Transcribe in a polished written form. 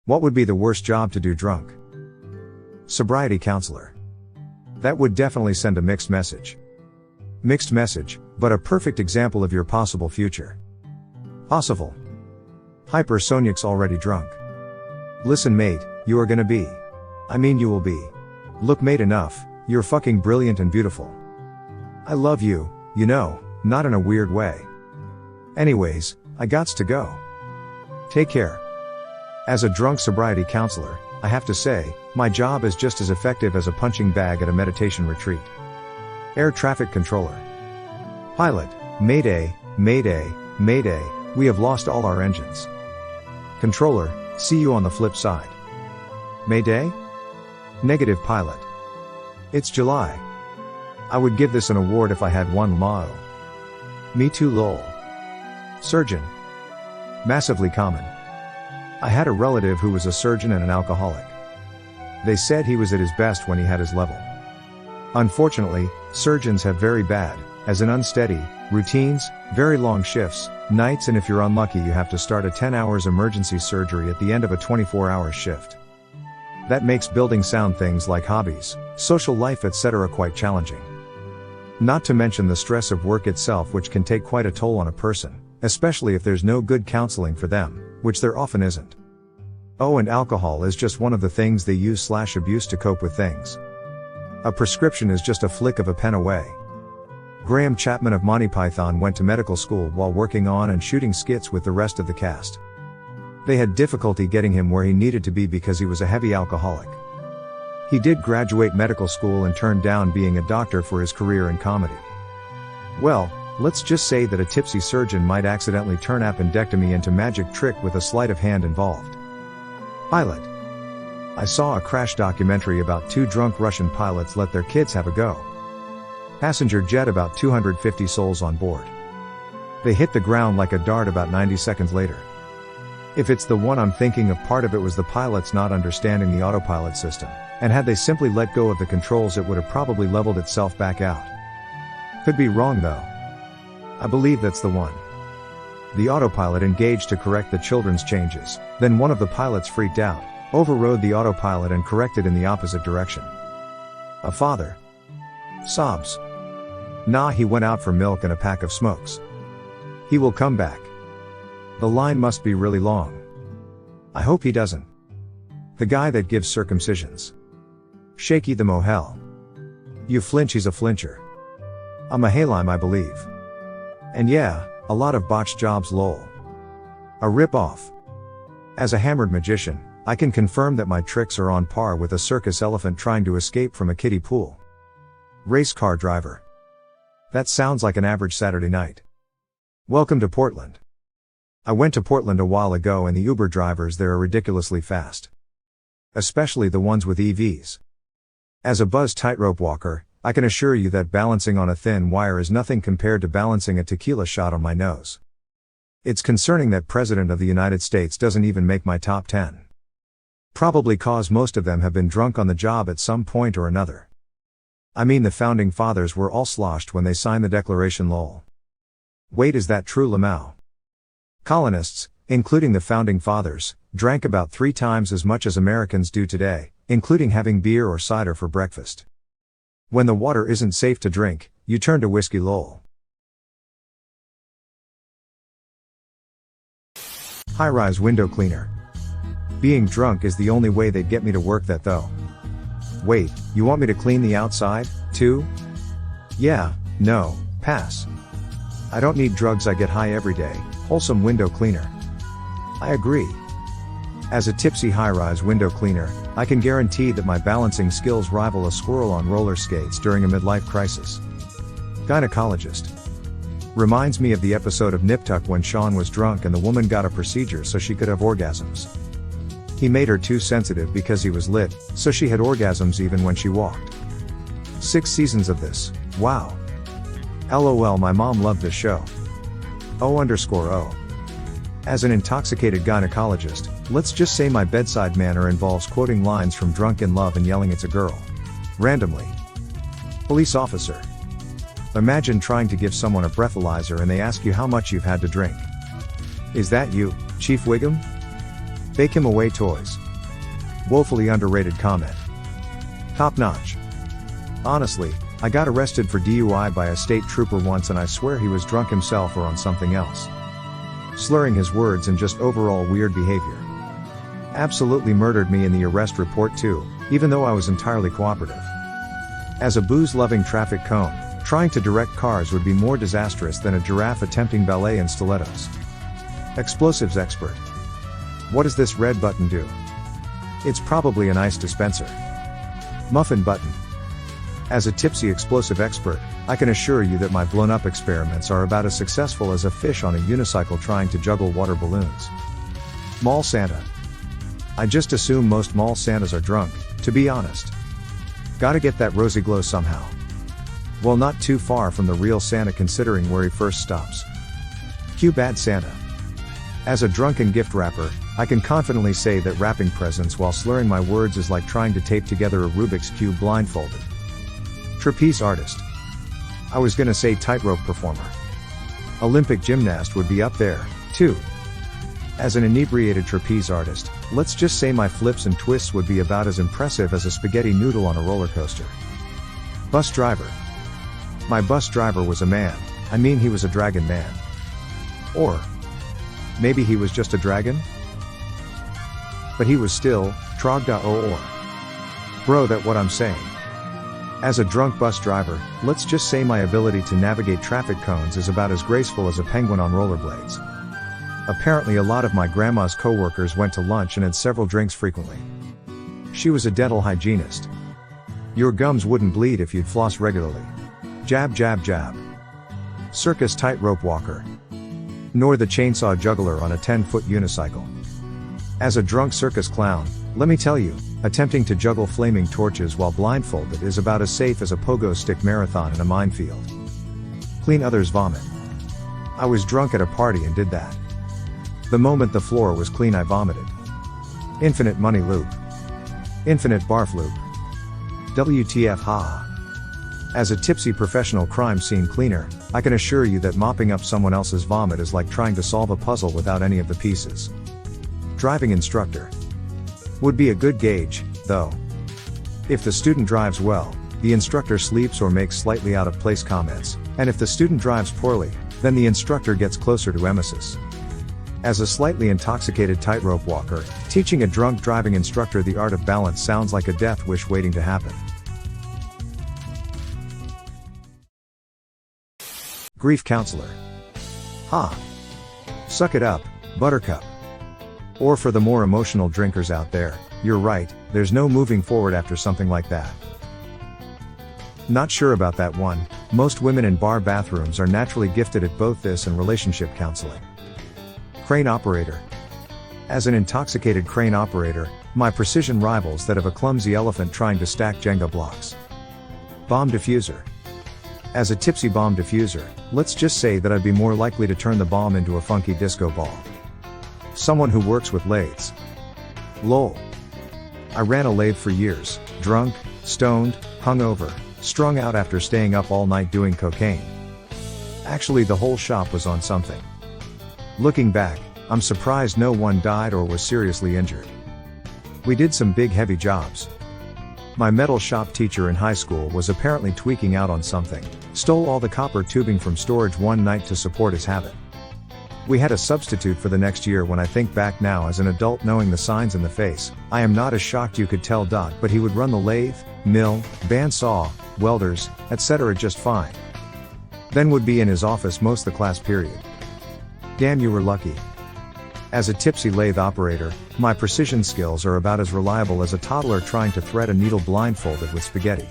What would be the worst job to do drunk? Sobriety counselor. That would definitely send a mixed message. Mixed message, but a perfect example of your possible future. Possible. Hypersoniac's already drunk. Listen mate, you are gonna be. You will be. Look mate enough, you're fucking brilliant and beautiful. I love you, not in a weird way. Anyways, I gots to go. Take care. As a drunk sobriety counselor, I have to say, my job is just as effective as a punching bag at a meditation retreat. Air traffic controller. Pilot, mayday, mayday, mayday, we have lost all our engines. Controller, see you on the flip side. Mayday? Negative pilot. It's July. I would give this an award if I had one lol. Me too lol. Surgeon. Massively common. I had a relative who was a surgeon and an alcoholic. They said he was at his best when he had his level. Unfortunately, surgeons have very bad, as in unsteady, routines, very long shifts, nights, and if you're unlucky you have to start a 10 hours emergency surgery at the end of a 24-hour shift. That makes building sound things like hobbies, social life etc. quite challenging. Not to mention the stress of work itself, which can take quite a toll on a person, especially if there's no good counseling for them, which there often isn't. Oh, and alcohol is just one of the things they use/abuse to cope with things. A prescription is just a flick of a pen away. Graham Chapman of Monty Python went to medical school while working on and shooting skits with the rest of the cast. They had difficulty getting him where he needed to be because he was a heavy alcoholic. He did graduate medical school and turned down being a doctor for his career in comedy. Well, let's just say that a tipsy surgeon might accidentally turn appendectomy into magic trick with a sleight of hand involved. Pilot. I saw a crash documentary about 2 drunk Russian pilots let their kids have a go. Passenger jet, about 250 souls on board. They hit the ground like a dart about 90 seconds later. If it's the one I'm thinking of, part of it was the pilots not understanding the autopilot system, and had they simply let go of the controls it would have probably leveled itself back out. Could be wrong though. I believe that's the one. The autopilot engaged to correct the children's changes, then one of the pilots freaked out, overrode the autopilot and corrected in the opposite direction. A father. Sobs. Nah, he went out for milk and a pack of smokes. He will come back. The line must be really long. I hope he doesn't. The guy that gives circumcisions. Shaky the mohel. You flinch, he's a flincher. A Mahalim, I believe. And yeah, a lot of botched jobs lol. A rip-off. As a hammered magician, I can confirm that my tricks are on par with a circus elephant trying to escape from a kiddie pool. Race car driver. That sounds like an average Saturday night. Welcome to Portland. I went to Portland a while ago and the Uber drivers there are ridiculously fast. Especially the ones with EVs. As a buzz tightrope walker, I can assure you that balancing on a thin wire is nothing compared to balancing a tequila shot on my nose. It's concerning that President of the United States doesn't even make my top 10. Probably cause most of them have been drunk on the job at some point or another. The founding fathers were all sloshed when they signed the Declaration lol. Wait, is that true Lamau? Colonists, including the founding fathers, drank about 3 times as much as Americans do today, including having beer or cider for breakfast. When the water isn't safe to drink, you turn to whiskey lol. High-rise window cleaner. Being drunk is the only way they'd get me to work that though. Wait, you want me to clean the outside, too? Yeah, no, pass. I don't need drugs, I get high every day, wholesome window cleaner. I agree. As a tipsy high-rise window cleaner, I can guarantee that my balancing skills rival a squirrel on roller skates during a midlife crisis. Gynecologist. Reminds me of the episode of Nip Tuck when Sean was drunk and the woman got a procedure so she could have orgasms. He made her too sensitive because he was lit, so she had orgasms even when she walked. 6 seasons of this, wow. LOL, my mom loved this show. O_O. As an intoxicated gynecologist, let's just say my bedside manner involves quoting lines from Drunk in Love and yelling it's a girl. Randomly. Police officer. Imagine trying to give someone a breathalyzer and they ask you how much you've had to drink. Is that you, Chief Wiggum? Bake him away toys. Woefully underrated comment. Top notch. Honestly, I got arrested for DUI by a state trooper once and I swear he was drunk himself or on something else. Slurring his words and just overall weird behavior. Absolutely murdered me in the arrest report too, even though I was entirely cooperative. As a booze-loving traffic cone, trying to direct cars would be more disastrous than a giraffe attempting ballet in stilettos. Explosives expert. What does this red button do? It's probably an ice dispenser. Muffin button. As a tipsy explosive expert, I can assure you that my blown-up experiments are about as successful as a fish on a unicycle trying to juggle water balloons. Mall Santa. I just assume most mall Santas are drunk, to be honest. Gotta get that rosy glow somehow. Well, not too far from the real Santa considering where he first stops. Cue bad Santa. As a drunken gift wrapper, I can confidently say that wrapping presents while slurring my words is like trying to tape together a Rubik's Cube blindfolded. Trapeze artist. I was gonna say tightrope performer. Olympic gymnast would be up there, too. As an inebriated trapeze artist, let's just say my flips and twists would be about as impressive as a spaghetti noodle on a roller coaster. Bus driver. My bus driver was a man, I mean he was a dragon man. Or maybe he was just a dragon? But he was still, trogda or. Bro, that what I'm saying. As a drunk bus driver, let's just say my ability to navigate traffic cones is about as graceful as a penguin on rollerblades. Apparently a lot of my grandma's coworkers went to lunch and had several drinks frequently. She was a dental hygienist. Your gums wouldn't bleed if you'd floss regularly. Jab jab jab. Circus tightrope walker. Nor the chainsaw juggler on a 10-foot unicycle. As a drunk circus clown, let me tell you, attempting to juggle flaming torches while blindfolded is about as safe as a pogo stick marathon in a minefield. Clean others' vomit. I was drunk at a party and did that. The moment the floor was clean I vomited. Infinite money loop. Infinite barf loop. WTF ha. As a tipsy professional crime scene cleaner, I can assure you that mopping up someone else's vomit is like trying to solve a puzzle without any of the pieces. Driving instructor. Would be a good gauge, though. If the student drives well, the instructor sleeps or makes slightly out of place comments, and if the student drives poorly, then the instructor gets closer to emesis. As a slightly intoxicated tightrope walker, teaching a drunk driving instructor the art of balance sounds like a death wish waiting to happen. Grief counselor. Ha. Suck it up, buttercup. Or for the more emotional drinkers out there, you're right, there's no moving forward after something like that. Not sure about that one, most women in bar bathrooms are naturally gifted at both this and relationship counseling. Crane operator. As an intoxicated crane operator, my precision rivals that of a clumsy elephant trying to stack Jenga blocks. Bomb diffuser. As a tipsy bomb diffuser, let's just say that I'd be more likely to turn the bomb into a funky disco ball. Someone who works with lathes. Lol. I ran a lathe for years, drunk, stoned, hungover, strung out after staying up all night doing cocaine. Actually, the whole shop was on something. Looking back, I'm surprised no one died or was seriously injured. We did some big heavy jobs. My metal shop teacher in high school was apparently tweaking out on something, stole all the copper tubing from storage one night to support his habit. We had a substitute for the next year. When I think back now as an adult knowing the signs in the face, I am not as shocked you could tell. But he would run the lathe, mill, bandsaw, welders, etc. just fine. Then would be in his office most the class period. Damn, you were lucky. As a tipsy lathe operator, my precision skills are about as reliable as a toddler trying to thread a needle blindfolded with spaghetti.